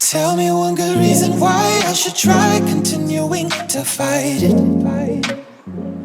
Tell me one good reason why I should try continuing to fight it.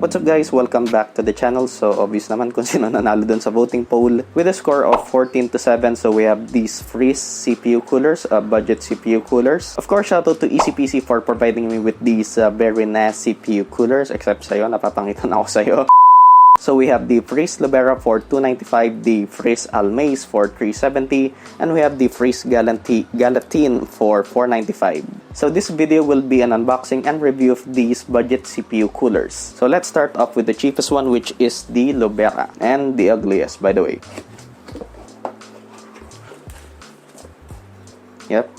What's up guys? Welcome back to the channel. So obvious naman kung sino nanalo dun sa voting poll with a score of 14-7. So we have these Fryst CPU coolers, budget CPU coolers. Of course, shoutout to ECPC for providing me with these very nice CPU coolers. Except sa'yo, napapangitan ako sa'yo. So we have the Friis Libera for $295, the Friis Almaze for $370, and we have the Friis Galatine for $495. So this video will be an unboxing and review of these budget CPU coolers. So let's start off with the cheapest one, which is the Lobera, and the ugliest, by the way. Yep.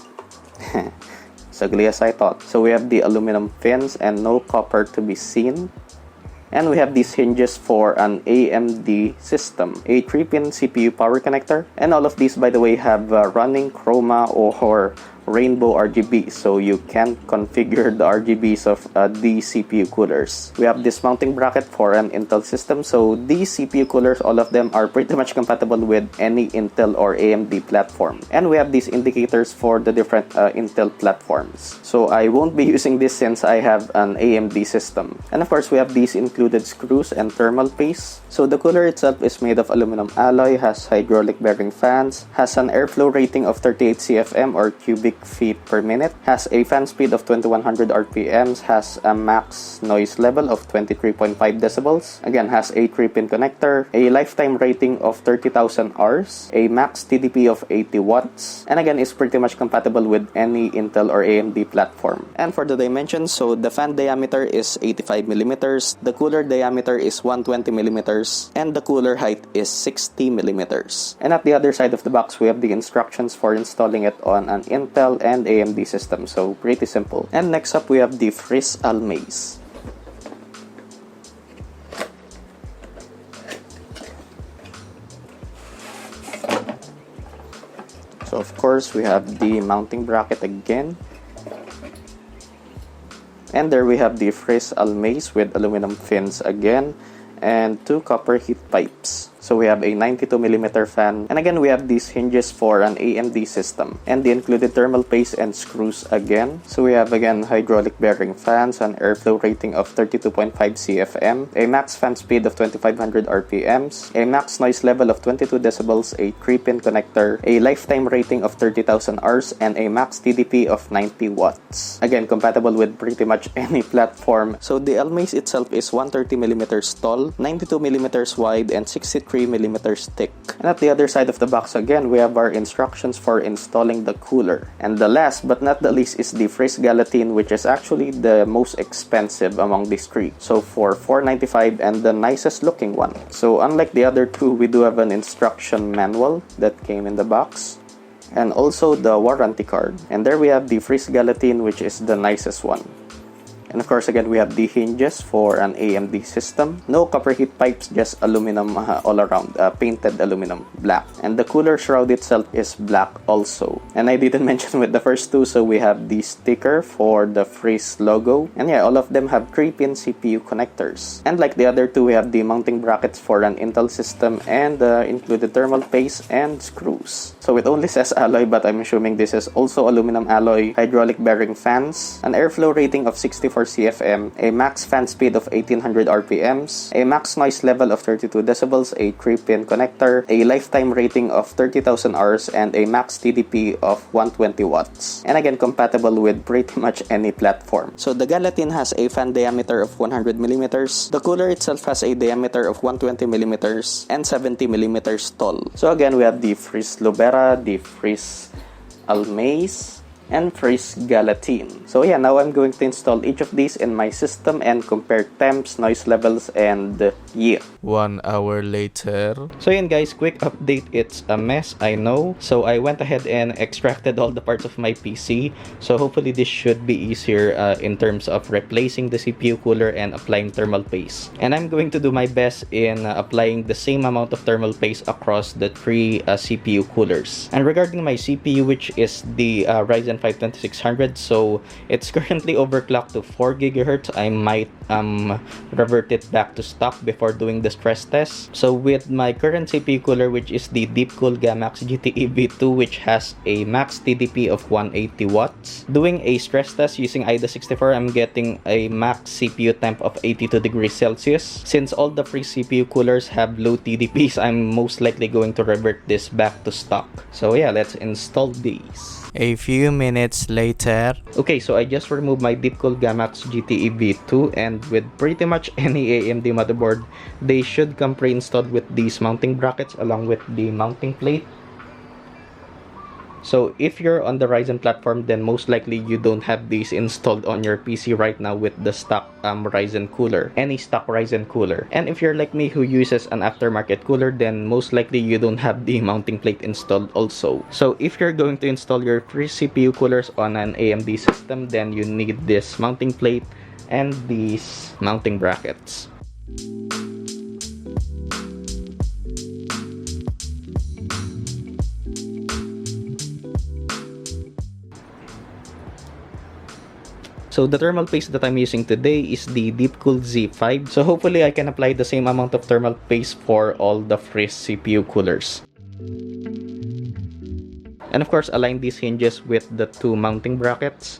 It's ugly as I thought. So we have the aluminum fins and no copper to be seen. And we have these hinges for an AMD system, a 3-pin CPU power connector, and all of these, by the way, have running chroma or rainbow RGB, so you can configure the RGBs of these CPU coolers. We have this mounting bracket for an Intel system, so these CPU coolers, all of them are pretty much compatible with any Intel or AMD platform. And we have these indicators for the different Intel platforms. So I won't be using this since I have an AMD system. And of course, we have these included screws and thermal paste. So the cooler itself is made of aluminum alloy, has hydraulic bearing fans, has an airflow rating of 38 CFM or cubic feet per minute, has a fan speed of 2100 RPMs, has a max noise level of 23.5 decibels, again has a 3-pin connector, a lifetime rating of 30,000 hours, a max TDP of 80 watts, and again is pretty much compatible with any Intel or AMD platform. And for the dimensions, so the fan diameter is 85 millimeters, the cooler diameter is 120 millimeters, and the cooler height is 60 millimeters. And at the other side of the box, we have the instructions for installing it on an Intel and AMD system, so pretty simple. And next up, we have the Friis Almaze. So of course, we have the mounting bracket again. And there we have the Friis Almaze with aluminum fins again, and 2 copper heat pipes. So we have a 92mm fan, and again we have these hinges for an AMD system, and the included thermal paste and screws again. So we have again hydraulic bearing fans, an airflow rating of 32.5 CFM, a max fan speed of 2500 RPMs, a max noise level of 22 decibels, a 3-pin connector, a lifetime rating of 30,000 hours, and a max TDP of 90 watts. Again, compatible with pretty much any platform. So the Almaze itself is 130mm tall, 92mm wide, and 63mm thick. And at the other side of the box again, we have our instructions for installing the cooler. And the last but not the least is the Friis Gallatin, which is actually the most expensive among these three. So for $495 and the nicest looking one. So unlike the other two, we do have an instruction manual that came in the box, and also the warranty card. And there we have the Friis Gallatin, which is the nicest one. And of course, again, we have the hinges for an AMD system. No copper heat pipes, just aluminum all around, painted aluminum black. And the cooler shroud itself is black also. And I didn't mention with the first two, so we have the sticker for the Friis logo. And yeah, all of them have 3-pin CPU connectors. And like the other two, we have the mounting brackets for an Intel system and included thermal paste and screws. So it only says alloy, but I'm assuming this is also aluminum alloy, hydraulic bearing fans, an airflow rating of 64 CFM, a max fan speed of 1800 RPMs, a max noise level of 32 decibels, a 3-pin connector, a lifetime rating of 30,000 hours, and a max TDP of 120 watts. And again, compatible with pretty much any platform. So the Gallatin has a fan diameter of 100 millimeters. The cooler itself has a diameter of 120 millimeters and 70 millimeters tall. So again, we have the Friis Lobera, the Friis Almaze, and Friis Galatine. So yeah, now I'm going to install each of these in my system and compare temps, noise levels, and yeah. 1 hour later. So yun guys, quick update. It's a mess, I know. So I went ahead and extracted all the parts of my PC. So hopefully this should be easier in terms of replacing the CPU cooler and applying thermal paste. And I'm going to do my best in applying the same amount of thermal paste across the 3 CPU coolers. And regarding my CPU, which is the Ryzen 5 2600, so it's currently overclocked to 4 GHz. I might revert it back to stock before doing the the stress test. So with my current CPU cooler, which is the Deepcool Gamax GTE V2, which has a max TDP of 180 watts, doing a stress test using IDA 64, I'm getting a max CPU temp of 82 degrees Celsius. Since all the free CPU coolers have low TDPs, I'm most likely going to revert this back to stock. So yeah, let's install these. A few minutes later. Okay, so I just removed my Deepcool Gamax GTE V2, and with pretty much any AMD motherboard, they should come pre-installed with these mounting brackets along with the mounting plate. So if you're on the Ryzen platform, then most likely you don't have these installed on your PC right now with the stock Ryzen cooler, any stock Ryzen cooler. And if you're like me who uses an aftermarket cooler, then most likely you don't have the mounting plate installed also. So if you're going to install your free CPU coolers on an AMD system, then you need this mounting plate and these mounting brackets. So the thermal paste that I'm using today is the Deepcool Z5. So hopefully I can apply the same amount of thermal paste for all the Fryst CPU coolers. And of course, align these hinges with the two mounting brackets.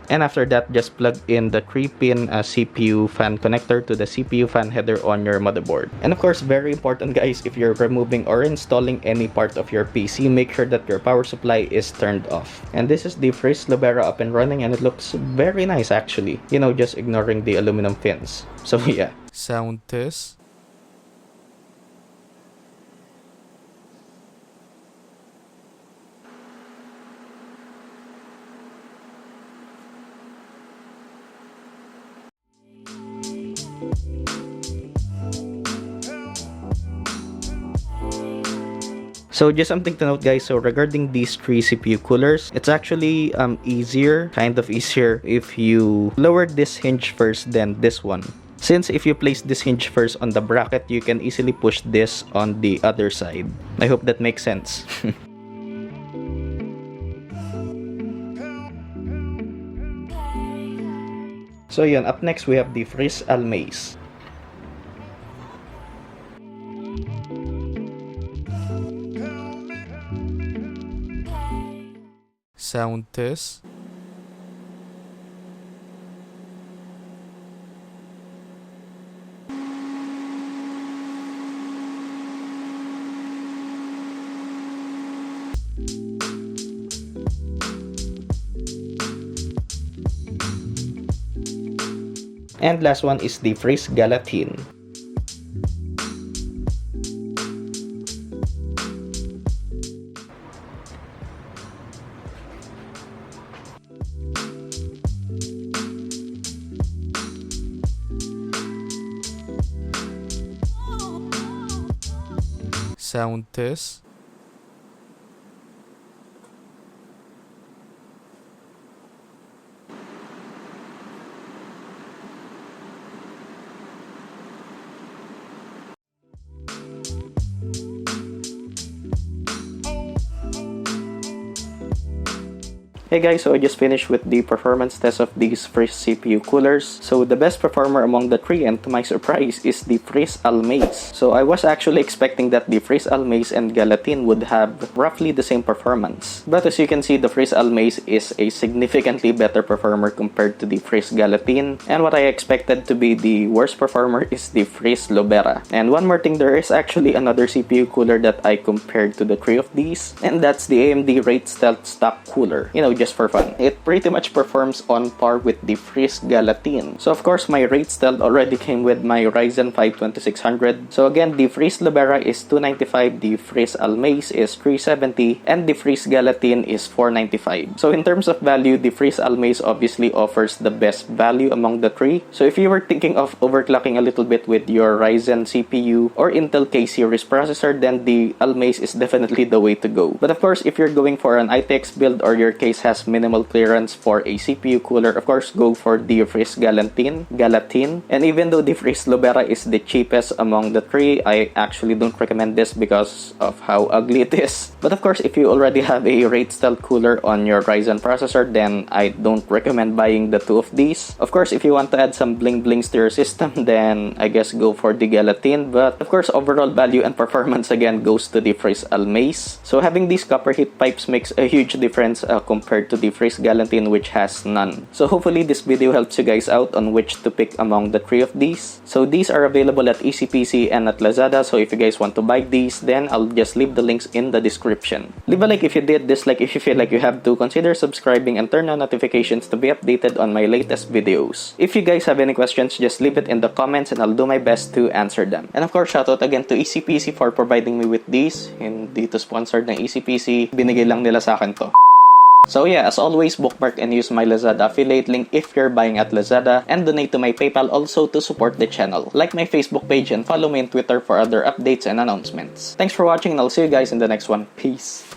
And after that, just plug in the 3-pin CPU fan connector to the CPU fan header on your motherboard. And of course, very important guys, if you're removing or installing any part of your PC, make sure that your power supply is turned off. And this is the Friis Libera up and running, and it looks very nice actually. You know, just ignoring the aluminum fins. So yeah. Sound test. So just something to note guys, so regarding these three CPU coolers, it's actually kind of easier if you lower this hinge first than this one. Since if you place this hinge first on the bracket, you can easily push this on the other side. I hope that makes sense. So yun, up next we have the Friis Almace. Sound test. And last one is the Friis Galatine. Sound test. Hey guys, so I just finished with the performance test of these Fryst CPU coolers. So the best performer among the three, and to my surprise, is the Friis Almace. So I was actually expecting that the Friis Almace and Gallatin would have roughly the same performance. But as you can see, the Friis Almace is a significantly better performer compared to the Friis Gallatin. And what I expected to be the worst performer is the Friis Lobera. And one more thing, there is actually another CPU cooler that I compared to the three of these. And that's the AMD Rate Stealth Stock Cooler. You know, just for fun. It pretty much performs on par with the Friis Gallatin. So of course, my Rate Stealth already came with my Ryzen 5 2600. So again, the Friis Libera is $295, the Friis Almace is $370, and the Friis Gallatin is $495. So in terms of value, the Friis Almace obviously offers the best value among the three. So if you were thinking of overclocking a little bit with your Ryzen CPU or Intel K series processor, then the Almace is definitely the way to go. But of course, if you're going for an ITX build or your case has minimal clearance for a CPU cooler, of course, go for the Friis Galatine. And even though the Friis Lobera is the cheapest among the three, I actually don't recommend this because of how ugly it is. But of course, if you already have a rate stealth cooler on your Ryzen processor, then I don't recommend buying the two of these. Of course, if you want to add some bling blings to your system, then I guess go for the Galatine. But of course, overall value and performance again goes to the Friis Almace. So having these copper heat pipes makes a huge difference compared to the Friis Gallatin, which has none. So hopefully this video helps you guys out on which to pick among the three of these. So these are available at ECPC and at Lazada. So if you guys want to buy these, then I'll just leave the links in the description. Leave a like if you did, dislike if you feel like you have to, consider subscribing and turn on notifications to be updated on my latest videos. If you guys have any questions, just leave it in the comments and I'll do my best to answer them. And of course, shoutout again to ECPC for providing me with these. Hindi to sponsored ng ECPC, binigay lang nila sa akin to. So yeah, as always, bookmark and use my Lazada affiliate link if you're buying at Lazada, and donate to my PayPal also to support the channel. Like my Facebook page and follow me on Twitter for other updates and announcements. Thanks for watching and I'll see you guys in the next one. Peace!